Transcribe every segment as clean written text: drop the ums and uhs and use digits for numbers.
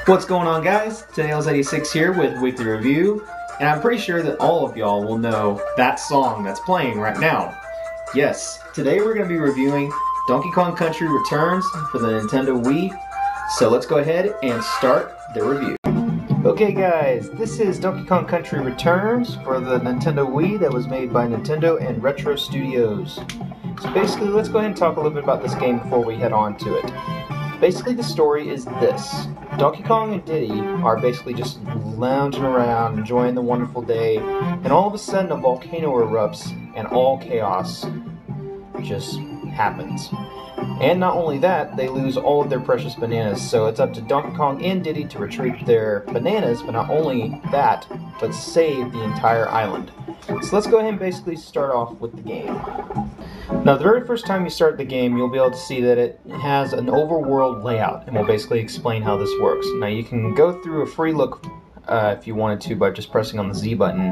What's going on, guys? Nails86 here with Weekly Review, and I'm pretty sure that all of y'all will know that song that's playing right now. Yes, today we're going to be reviewing Donkey Kong Country Returns for the Nintendo Wii, so let's go ahead and start the review. Okay guys, this is Donkey Kong Country Returns for the Nintendo Wii that was made by Nintendo and Retro Studios. So basically, let's go ahead and talk a little bit about this game before we head on to it. Basically, the story is this. Donkey Kong and Diddy are basically just lounging around, enjoying the wonderful day, and all of a sudden a volcano erupts, and all chaos just happens. And not only that, they lose all of their precious bananas, so it's up to Donkey Kong and Diddy to retrieve their bananas, but not only that, but save the entire island. So let's go ahead and basically start off with the game. Now, the very first time you start the game, you'll be able to see that it has an overworld layout, and we'll basically explain how this works. Now, you can go through a free look if you wanted to by just pressing on the Z button,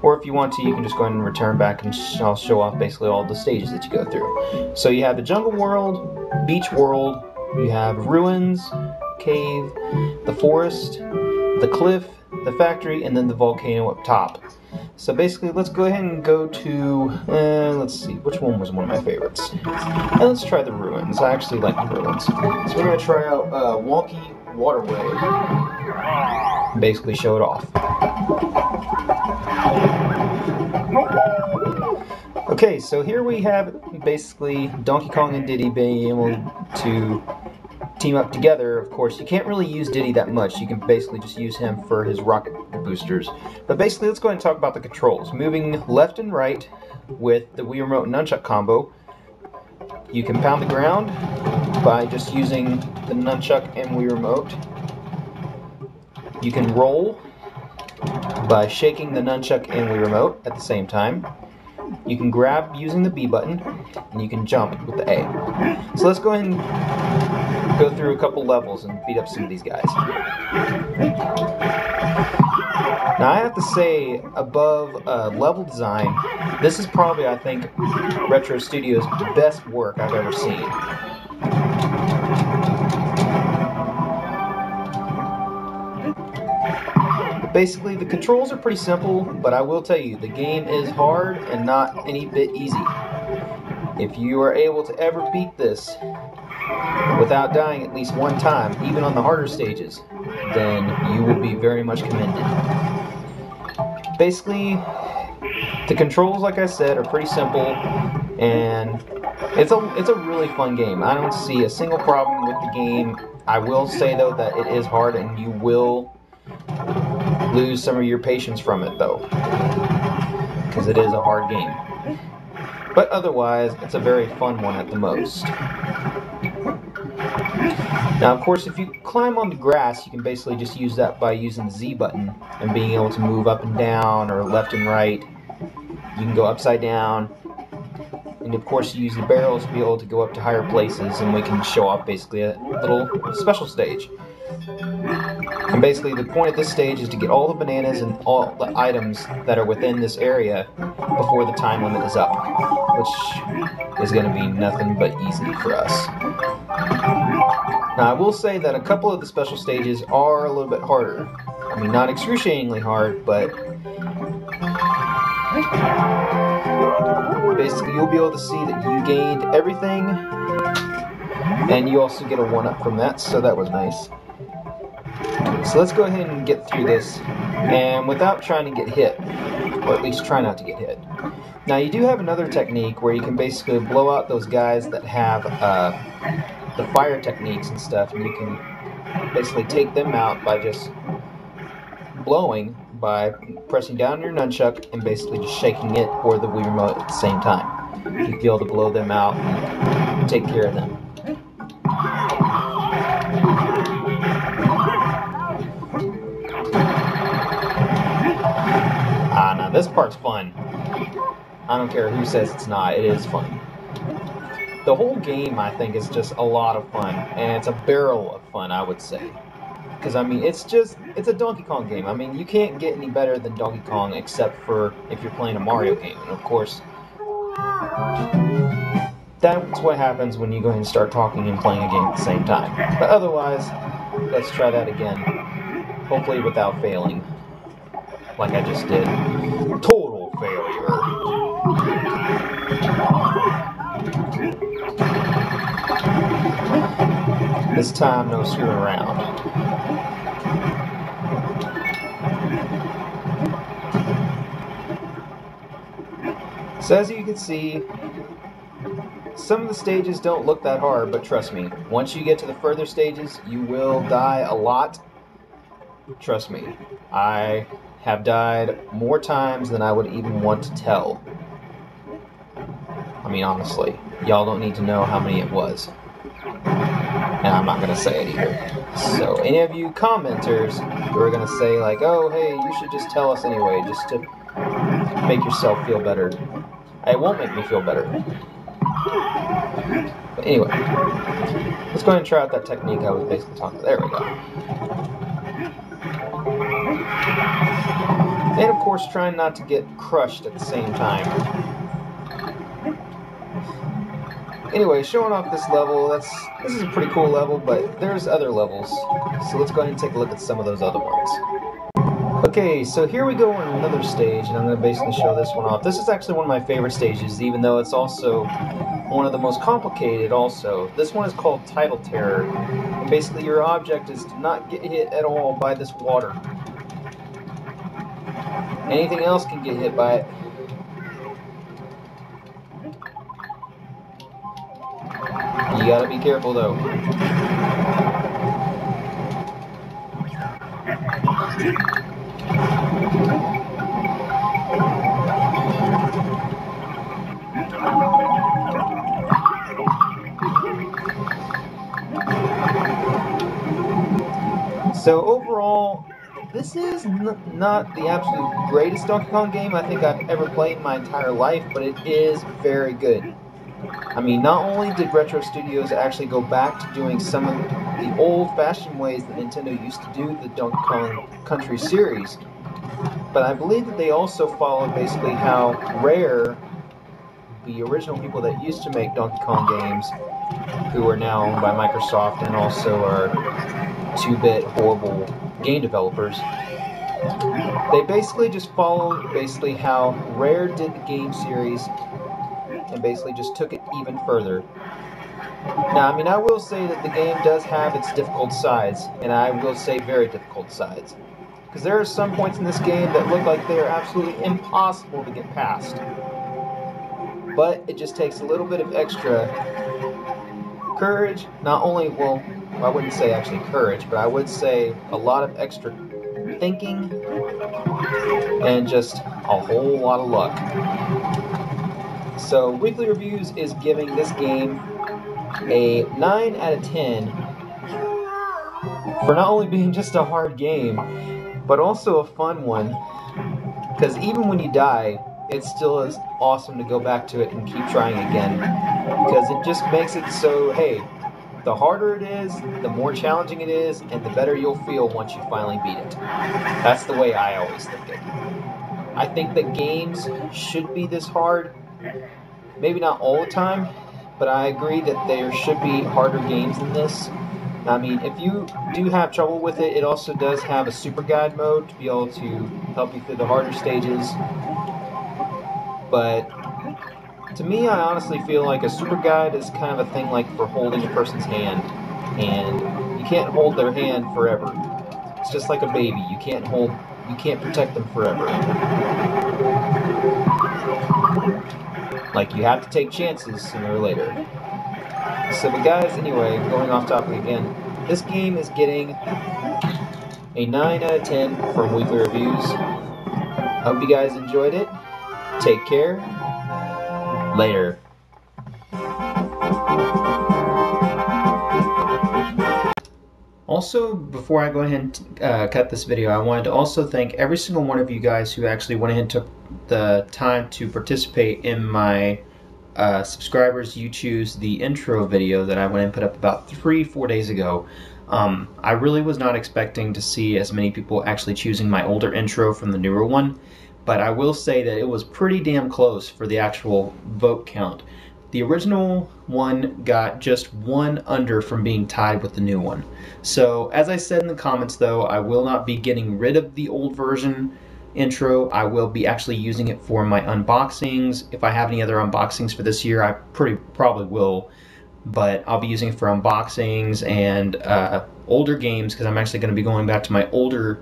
or if you want to, you can just go ahead and return back and I'll show off basically all the stages that you go through. So you have the jungle world, beach world, you have ruins, cave, the forest, the cliff, the factory, and then the volcano up top. So basically, let's go ahead and go to, let's see, which one was one of my favorites? And let's try the ruins. I actually like the ruins. So we're going to try out Wonky Waterway. Basically show it off. Okay, so here we have basically Donkey Kong and Diddy being able to team up together. Of course, you can't really use Diddy that much. You can basically just use him for his rocket boosters. But basically, let's go ahead and talk about the controls. Moving left and right with the Wii Remote Nunchuck combo. You can pound the ground by just using the Nunchuck and Wii Remote. You can roll by shaking the Nunchuck and Wii Remote at the same time. You can grab using the B button, and you can jump with the A. So let's go ahead and go through a couple levels and beat up some of these guys. Now I have to say, above level design, this is probably, I think, Retro Studios' best work I've ever seen. Basically, the controls are pretty simple, but I will tell you, the game is hard and not any bit easy. If you are able to ever beat this without dying at least one time, even on the harder stages, then you will be very much commended. Basically, the controls, like I said, are pretty simple, and it's a really fun game. I don't see a single problem with the game. I will say, though, that it is hard, and you will lose some of your patience from it, though, because it is a hard game. But otherwise, it's a very fun one at the most. Now, of course, if you climb on the grass, you can basically just use that by using the Z button and being able to move up and down or left and right. You can go upside down. And of course, you use the barrels to be able to go up to higher places, and we can show off basically a little special stage. And basically, the point of this stage is to get all the bananas and all the items that are within this area before the time limit is up, which is going to be nothing but easy for us. Now, I will say that a couple of the special stages are a little bit harder. I mean, not excruciatingly hard, but basically you'll be able to see that you gained everything, and you also get a 1-up from that, so that was nice. So let's go ahead and get through this, and without trying to get hit, or at least try not to get hit. Now, you do have another technique where you can basically blow out those guys that have the fire techniques and stuff, and you can basically take them out by just blowing, by pressing down your nunchuck and basically just shaking it or the Wii Remote at the same time. You'll be able to blow them out and take care of them. Now this part's fun. I don't care who says it's not, it is fun. The whole game, I think, is just a lot of fun, and it's a barrel of fun, I would say. Because, I mean, it's a Donkey Kong game. I mean, you can't get any better than Donkey Kong except for if you're playing a Mario game. And, of course, that's what happens when you go ahead and start talking and playing a game at the same time. But otherwise, let's try that again. Hopefully without failing. Like I just did. Total failure. This time, no screwing around. So as you can see, some of the stages don't look that hard, but trust me, once you get to the further stages, you will die a lot. Trust me, I have died more times than I would even want to tell. I mean, honestly, y'all don't need to know how many it was. And I'm not going to say it either. So any of you commenters who are going to say like, oh, hey, you should just tell us anyway, just to make yourself feel better. It won't make me feel better. But anyway, let's go ahead and try out that technique I was basically talking about. There we go. And of course, trying not to get crushed at the same time. Anyway, showing off this level, this is a pretty cool level, but there's other levels. So let's go ahead and take a look at some of those other ones. Okay, so here we go on another stage, and I'm going to basically show this one off. This is actually one of my favorite stages, even though it's also one of the most complicated also. This one is called Tidal Terror, and basically your object is to not get hit at all by this water. Anything else can get hit by it. You gotta be careful though. So overall, this is not the absolute greatest Donkey Kong game I think I've ever played in my entire life, but it is very good. I mean, not only did Retro Studios actually go back to doing some of the old-fashioned ways that Nintendo used to do the Donkey Kong Country series, but I believe that they also followed basically how Rare, the original people that used to make Donkey Kong games, who are now owned by Microsoft and also are 2-bit horrible game developers, they basically just followed how Rare did the game series and basically just took it even further. Now, I mean, I will say that the game does have its difficult sides, and I will say very difficult sides. Because there are some points in this game that look like they are absolutely impossible to get past. But it just takes a little bit of extra courage, not only, well, I wouldn't say actually courage, but I would say a lot of extra thinking and just a whole lot of luck. So, Wii-kly Reviews is giving this game a 9 out of 10 for not only being just a hard game, but also a fun one. Because even when you die, it still is awesome to go back to it and keep trying again. Because it just makes it so, hey, the harder it is, the more challenging it is, and the better you'll feel once you finally beat it. That's the way I always think it. I think that games should be this hard. Maybe not all the time, but I agree that there should be harder games than this. I mean, if you do have trouble with it, it also does have a super guide mode to be able to help you through the harder stages. But to me, I honestly feel like a super guide is kind of a thing like for holding a person's hand. And you can't hold their hand forever. It's just like a baby. You can't protect them forever. Like, you have to take chances sooner or later. So, but guys, anyway, going off topic again, this game is getting a 9 out of 10 from Wii-kly Reviews. I hope you guys enjoyed it. Take care. Later. Also, before I go ahead and cut this video, I wanted to also thank every single one of you guys who actually went ahead and took the time to participate in my subscribers you choose the intro video that I went and put up about 3-4 days ago. I really was not expecting to see as many people actually choosing my older intro from the newer one, but I will say that it was pretty damn close for the actual vote count. The original one got just 1 under from being tied with the new one. So as I said in the comments though, I will not be getting rid of the old version intro. I will be actually using it for my unboxings. If I have any other unboxings for this year, I probably will, but I'll be using it for unboxings and older games, because I'm actually going to be going back to my older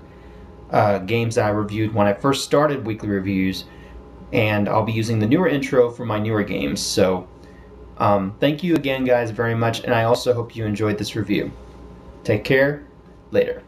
games that I reviewed when I first started Weekly Reviews, and I'll be using the newer intro for my newer games. So thank you again guys very much, and I also hope you enjoyed this review. Take care. Later.